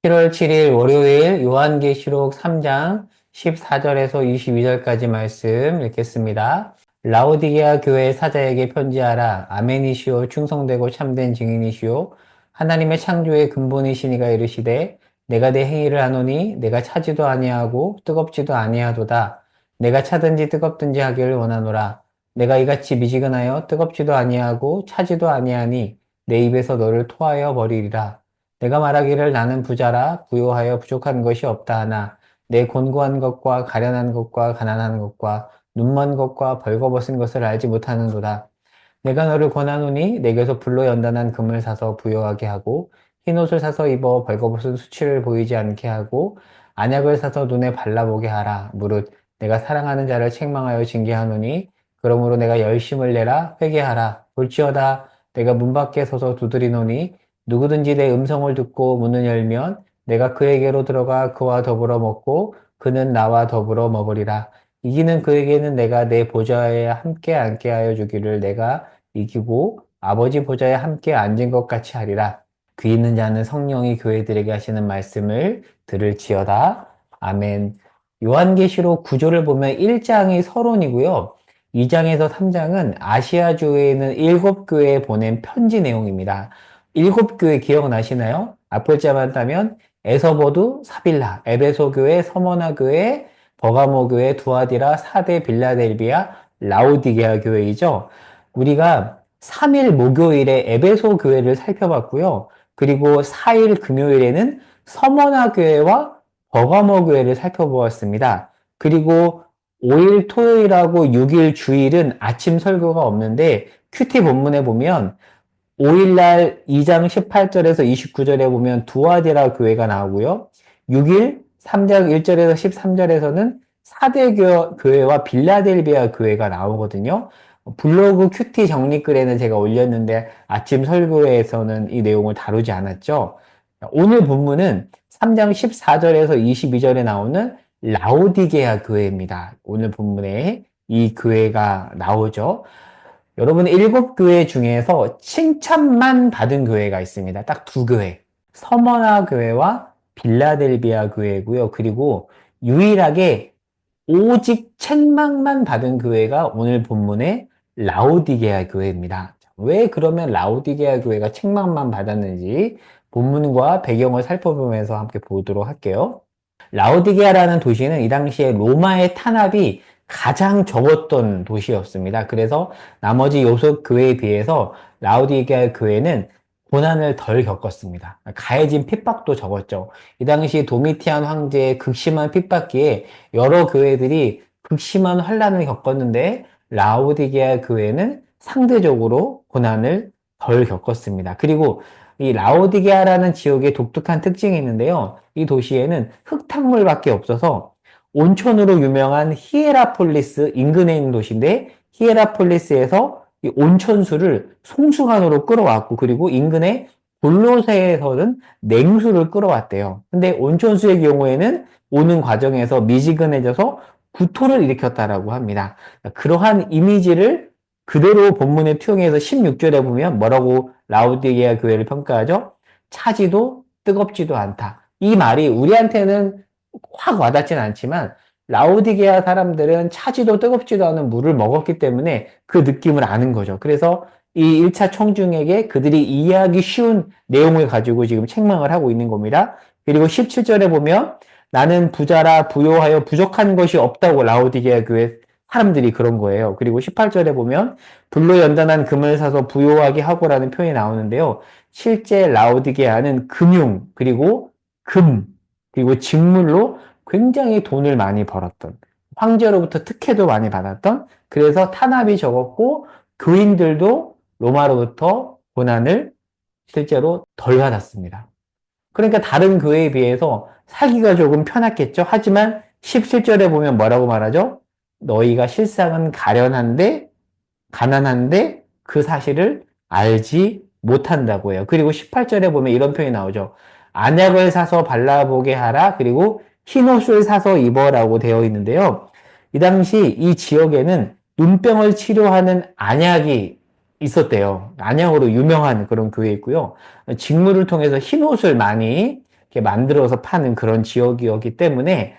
7월 7일 월요일 요한계시록 3장 14절에서 22절까지 말씀 읽겠습니다. 라오디게아 교회 사자에게 편지하라. 아멘이시오 충성되고 참된 증인이시오 하나님의 창조의 근본이시니가 이르시되 내가 내 행위를 하노니 내가 차지도 아니하고 뜨겁지도 아니하도다. 내가 차든지 뜨겁든지 하기를 원하노라. 내가 이같이 미지근하여 뜨겁지도 아니하고 차지도 아니하니 내 입에서 너를 토하여 버리리라. 내가 말하기를 나는 부자라 부요하여 부족한 것이 없다 하나 내 곤고한 것과 가련한 것과 가난한 것과 눈먼 것과 벌거벗은 것을 알지 못하는도다. 내가 너를 권하노니 내게서 불로 연단한 금을 사서 부요하게 하고 흰옷을 사서 입어 벌거벗은 수치를 보이지 않게 하고 안약을 사서 눈에 발라보게 하라. 무릇 내가 사랑하는 자를 책망하여 징계하노니 그러므로 내가 열심을 내라 회개하라. 볼지어다 내가 문 밖에 서서 두드리노니 누구든지 내 음성을 듣고 문을 열면 내가 그에게로 들어가 그와 더불어 먹고 그는 나와 더불어 먹으리라. 이기는 그에게는 내가 내 보좌에 함께 앉게 하여 주기를 내가 이기고 아버지 보좌에 함께 앉은 것 같이 하리라. 귀 있는 자는 성령이 교회들에게 하시는 말씀을 들을지어다. 아멘. 요한계시록 구조를 보면 1장이 서론이고요. 2장에서 3장은 아시아 주에 있는 7교회에 보낸 편지 내용입니다. 7교회 기억나시나요? 앞글자만 따면 에서보두, 사빌라, 에베소 교회, 서머나 교회, 버가모 교회, 두아디라, 사데, 빌라델비아, 라오디게아 교회이죠. 우리가 3일 목요일에 에베소 교회를 살펴봤고요. 그리고 4일 금요일에는 서머나 교회와 버가모 교회를 살펴보았습니다. 그리고 5일 토요일하고 6일 주일은 아침 설교가 없는데 큐티 본문에 보면 5일날 2장 18절에서 29절에 보면 두아디라 교회가 나오고요. 6일 3장 1절에서 13절에서는 사대 교회와 빌라델비아 교회가 나오거든요. 블로그 큐티 정리글에는 제가 올렸는데 아침 설교에서는 이 내용을 다루지 않았죠. 오늘 본문은 3장 14절에서 22절에 나오는 라오디게아 교회입니다. 오늘 본문에 이 교회가 나오죠. 여러분, 7교회 중에서 칭찬만 받은 교회가 있습니다. 딱 2교회. 서머나 교회와 빌라델비아 교회고요. 그리고 유일하게 오직 책망만 받은 교회가 오늘 본문의 라오디게아 교회입니다. 왜 그러면 라오디게아 교회가 책망만 받았는지 본문과 배경을 살펴보면서 함께 보도록 할게요. 라오디게아라는 도시는 이 당시에 로마의 탄압이 가장 적었던 도시였습니다. 그래서 나머지 요소 교회에 비해서 라오디게아 교회는 고난을 덜 겪었습니다. 가해진 핍박도 적었죠. 이 당시 도미티안 황제의 극심한 핍박기에 여러 교회들이 극심한 환란을 겪었는데 라오디게아 교회는 상대적으로 고난을 덜 겪었습니다. 그리고 이 라오디게아라는 지역에 독특한 특징이 있는데요. 이 도시에는 흙탕물밖에 없어서 온천으로 유명한 히에라폴리스 인근에 있는 도시인데 히에라폴리스에서 이 온천수를 송수관으로 끌어왔고 그리고 인근의 골로새에서는 냉수를 끌어왔대요. 근데 온천수의 경우에는 오는 과정에서 미지근해져서 구토를 일으켰다라고 합니다. 그러한 이미지를 그대로 본문에 투영해서 16절에 보면 뭐라고 라오디게아 교회를 평가하죠? 차지도 뜨겁지도 않다. 이 말이 우리한테는 확 와닿진 않지만 라오디게아 사람들은 차지도 뜨겁지도 않은 물을 먹었기 때문에 그 느낌을 아는 거죠. 그래서 이 1차 청중에게 그들이 이해하기 쉬운 내용을 가지고 지금 책망을 하고 있는 겁니다. 그리고 17절에 보면 나는 부자라 부요하여 부족한 것이 없다고 라오디게아 교회 사람들이 그런 거예요. 그리고 18절에 보면 불로 연단한 금을 사서 부요하게 하고라는 표현이 나오는데요. 실제 라오디게아는 금융 그리고 금 그리고 직물로 굉장히 돈을 많이 벌었던 황제로부터 특혜도 많이 받았던 그래서 탄압이 적었고 교인들도 로마로부터 고난을 실제로 덜 받았습니다. 그러니까 다른 교회에 비해서 살기가 조금 편했겠죠. 하지만 17절에 보면 뭐라고 말하죠? 너희가 실상은 가련한데 가난한데 그 사실을 알지 못한다고 해요. 그리고 18절에 보면 이런 표현이 나오죠. 안약을 사서 발라보게 하라. 그리고 흰옷을 사서 입어라고 되어 있는데요. 이 당시 이 지역에는 눈병을 치료하는 안약이 있었대요. 안약으로 유명한 그런 교회 있고요. 직무를 통해서 흰옷을 많이 이렇게 만들어서 파는 그런 지역이었기 때문에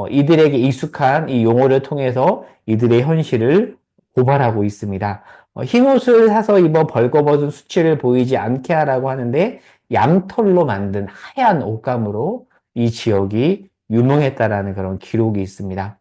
이들에게 익숙한 이 용어를 통해서 이들의 현실을 고발하고 있습니다. 흰 옷을 사서 입어 벌거벗은 수치를 보이지 않게 하라고 하는데 양털로 만든 하얀 옷감으로 이 지역이 유명했다라는 그런 기록이 있습니다.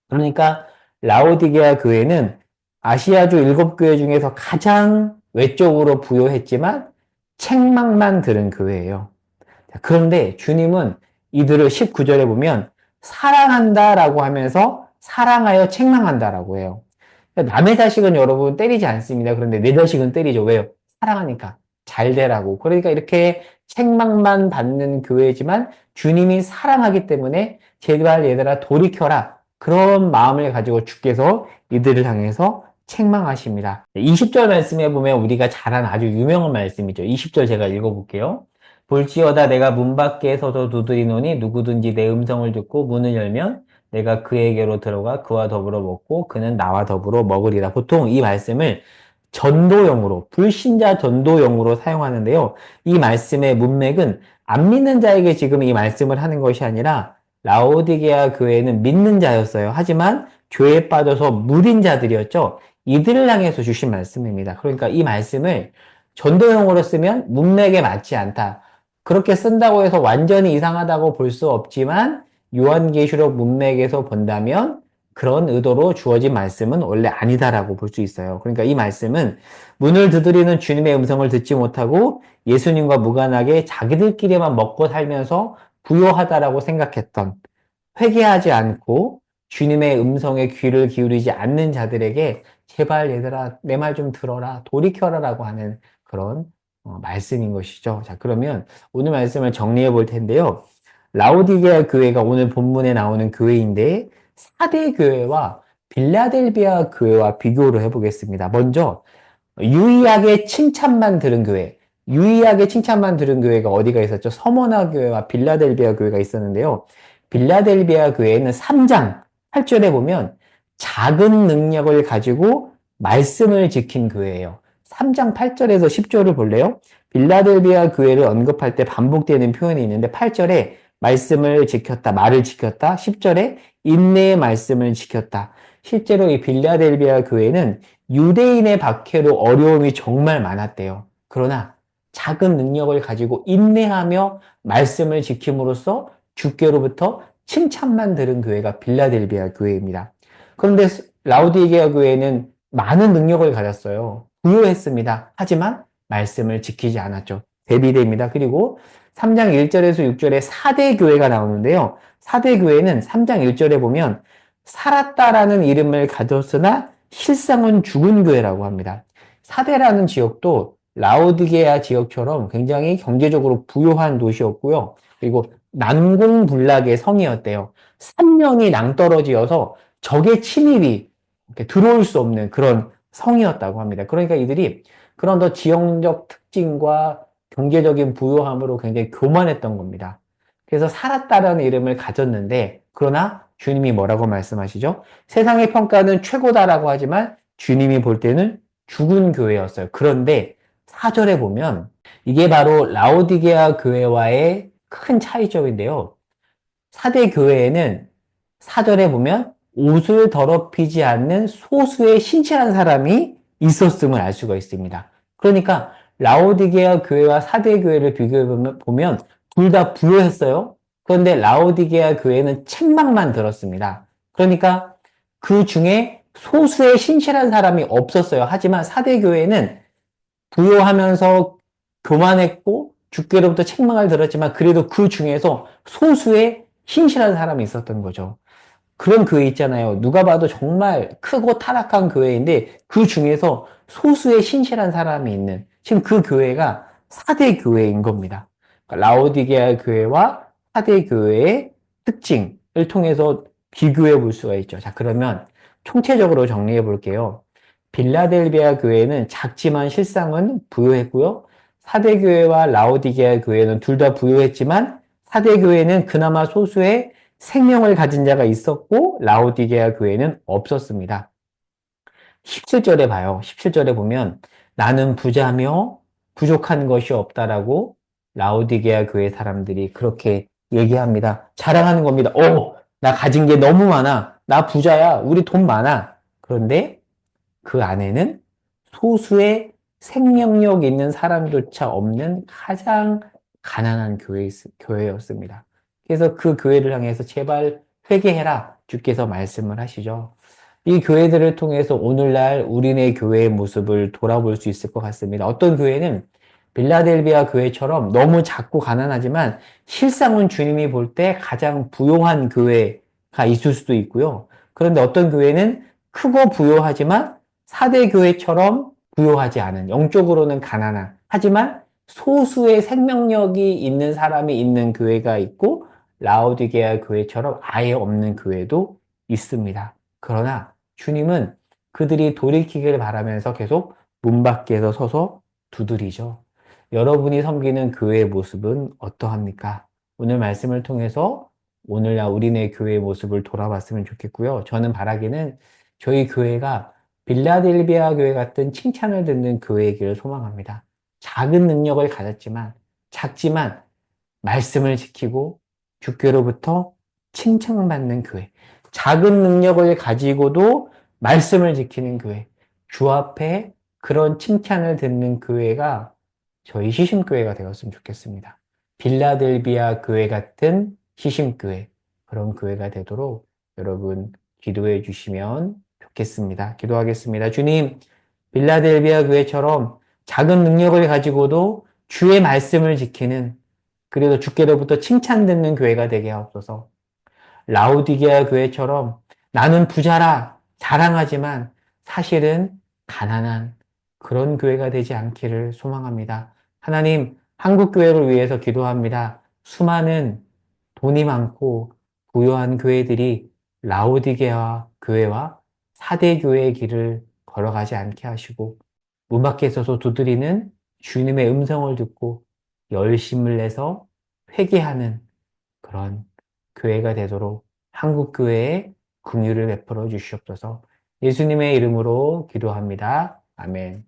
그러니까 라오디게아 교회는 아시아주 7교회 중에서 가장 외적으로 부요했지만 책망만 들은 교회예요. 그런데 주님은 이들을 19절에 보면 사랑한다라고 하면서 사랑하여 책망한다라고 해요. 남의 자식은 여러분 때리지 않습니다. 그런데 내 자식은 때리죠. 왜요? 사랑하니까. 잘 되라고. 그러니까 이렇게 책망만 받는 교회지만 주님이 사랑하기 때문에 제발 얘들아 돌이켜라. 그런 마음을 가지고 주께서 이들을 향해서 책망하십니다. 20절 말씀에 보면 우리가 잘 아는 아주 유명한 말씀이죠. 20절 제가 읽어볼게요. 볼지어다 내가 문 밖에 서서 두드리노니 누구든지 내 음성을 듣고 문을 열면 내가 그에게로 들어가 그와 더불어 먹고 그는 나와 더불어 먹으리라. 보통 이 말씀을 전도용으로, 불신자 전도용으로 사용하는데요. 이 말씀의 문맥은 안 믿는 자에게 지금 이 말씀을 하는 것이 아니라 라오디게아 교회는 믿는 자였어요. 하지만 죄에 빠져서 무딘 자들이었죠. 이들을 향해서 주신 말씀입니다. 그러니까 이 말씀을 전도용으로 쓰면 문맥에 맞지 않다. 그렇게 쓴다고 해서 완전히 이상하다고 볼 수 없지만 요한계시록 문맥에서 본다면 그런 의도로 주어진 말씀은 원래 아니다라고 볼 수 있어요. 그러니까 이 말씀은 문을 두드리는 주님의 음성을 듣지 못하고 예수님과 무관하게 자기들끼리만 먹고 살면서 부요하다라고 생각했던 회개하지 않고 주님의 음성에 귀를 기울이지 않는 자들에게 제발 얘들아 내 말 좀 들어라 돌이켜라라고 하는 그런 말씀인 것이죠. 자, 그러면 오늘 말씀을 정리해 볼 텐데요. 라오디게아 교회가 오늘 본문에 나오는 교회인데 4대 교회와 빌라델비아 교회와 비교를 해보겠습니다. 먼저 유의하게 칭찬만 들은 교회, 유의하게 칭찬만 들은 교회가 어디가 있었죠? 서머나 교회와 빌라델비아 교회가 있었는데요. 빌라델비아 교회는 3장 8절에 보면 작은 능력을 가지고 말씀을 지킨 교회예요. 3장 8절에서 10절을 볼래요? 빌라델비아 교회를 언급할 때 반복되는 표현이 있는데 8절에 말씀을 지켰다, 말을 지켰다. 10절에 인내의 말씀을 지켰다. 실제로 이 빌라델비아 교회는 유대인의 박해로 어려움이 정말 많았대요. 그러나 작은 능력을 가지고 인내하며 말씀을 지킴으로써 주께로부터 칭찬만 들은 교회가 빌라델비아 교회입니다. 그런데 라오디게아 교회는 많은 능력을 가졌어요. 부유했습니다. 하지만 말씀을 지키지 않았죠. 대비됩니다. 그리고 3장 1절에서 6절에 4대 교회가 나오는데요. 4대 교회는 3장 1절에 보면 살았다라는 이름을 가졌으나 실상은 죽은 교회라고 합니다. 4대라는 지역도 라오디게아 지역처럼 굉장히 경제적으로 부유한 도시였고요. 그리고 난공불락의 성이었대요. 산령이 낭떠러지여서 적의 침입이 들어올 수 없는 그런 성이었다고 합니다. 그러니까 이들이 그런 더 지역적 특징과 경제적인 부유함으로 굉장히 교만했던 겁니다. 그래서 살았다라는 이름을 가졌는데 그러나 주님이 뭐라고 말씀하시죠? 세상의 평가는 최고다라고 하지만 주님이 볼 때는 죽은 교회였어요. 그런데 4절에 보면 이게 바로 라오디게아 교회와의 큰 차이점인데요. 4대 교회에는 4절에 보면 옷을 더럽히지 않는 소수의 신실한 사람이 있었음을 알 수가 있습니다. 그러니까 라오디게아 교회와 4대 교회를 비교해 보면 둘 다 부유했어요. 그런데 라오디게아 교회는 책망만 들었습니다. 그러니까 그 중에 소수의 신실한 사람이 없었어요. 하지만 4대 교회는 부요하면서 교만했고 주께로부터 책망을 들었지만 그래도 그 중에서 소수의 신실한 사람이 있었던 거죠. 그런 교회 있잖아요. 누가 봐도 정말 크고 타락한 교회인데 그 중에서 소수의 신실한 사람이 있는 지금 그 교회가 4대 교회인 겁니다. 그러니까 라오디게아 교회와 4대 교회의 특징을 통해서 비교해 볼 수가 있죠. 자, 그러면 총체적으로 정리해 볼게요. 빌라델비아 교회는 작지만 실상은 부유했고요. 4대 교회와 라오디게아 교회는 둘 다 부유했지만 4대 교회는 그나마 소수의 생명을 가진 자가 있었고 라오디게아 교회는 없었습니다. 17절에 봐요. 17절에 보면 나는 부자며 부족한 것이 없다라고 라오디게아 교회 사람들이 그렇게 얘기합니다. 자랑하는 겁니다. 나 가진 게 너무 많아. 나 부자야. 우리 돈 많아. 그런데 그 안에는 소수의 생명력 있는 사람조차 없는 가장 가난한 교회였습니다. 그래서 그 교회를 향해서 제발 회개해라. 주께서 말씀을 하시죠. 이 교회들을 통해서 오늘날 우리네 교회의 모습을 돌아볼 수 있을 것 같습니다. 어떤 교회는 빌라델비아 교회처럼 너무 작고 가난하지만 실상은 주님이 볼 때 가장 부용한 교회가 있을 수도 있고요. 그런데 어떤 교회는 크고 부유하지만 4대 교회처럼 부유하지 않은, 영적으로는 가난한, 하지만 소수의 생명력이 있는 사람이 있는 교회가 있고, 라오디게아 교회처럼 아예 없는 교회도 있습니다. 그러나 주님은 그들이 돌이키기를 바라면서 계속 문 밖에서 서서 두드리죠. 여러분이 섬기는 교회의 모습은 어떠합니까? 오늘 말씀을 통해서 오늘날 우리네 교회의 모습을 돌아봤으면 좋겠고요. 저는 바라기는 저희 교회가 빌라델비아 교회 같은 칭찬을 듣는 교회이기를 소망합니다. 작은 능력을 가졌지만, 작지만 말씀을 지키고 주께로부터 칭찬받는 교회. 작은 능력을 가지고도 말씀을 지키는 교회. 주 앞에 그런 칭찬을 듣는 교회가 저희 시심교회가 되었으면 좋겠습니다. 빌라델비아 교회 같은 시심교회. 그런 교회가 되도록 여러분 기도해 주시면 좋겠습니다. 기도하겠습니다. 주님, 빌라델비아 교회처럼 작은 능력을 가지고도 주의 말씀을 지키는 그래도 주께로부터 칭찬 듣는 교회가 되게 하옵소서. 라오디게아 교회처럼 나는 부자라 자랑하지만 사실은 가난한 그런 교회가 되지 않기를 소망합니다. 하나님, 한국 교회를 위해서 기도합니다. 수많은 돈이 많고 부유한 교회들이 라오디게아 교회와 사대 교회의 길을 걸어가지 않게 하시고 문 밖에 서서 두드리는 주님의 음성을 듣고 열심을 내서 회개하는 그런 교회가 되도록 한국 교회에 긍휼을 베풀어 주시옵소서. 예수님의 이름으로 기도합니다. 아멘.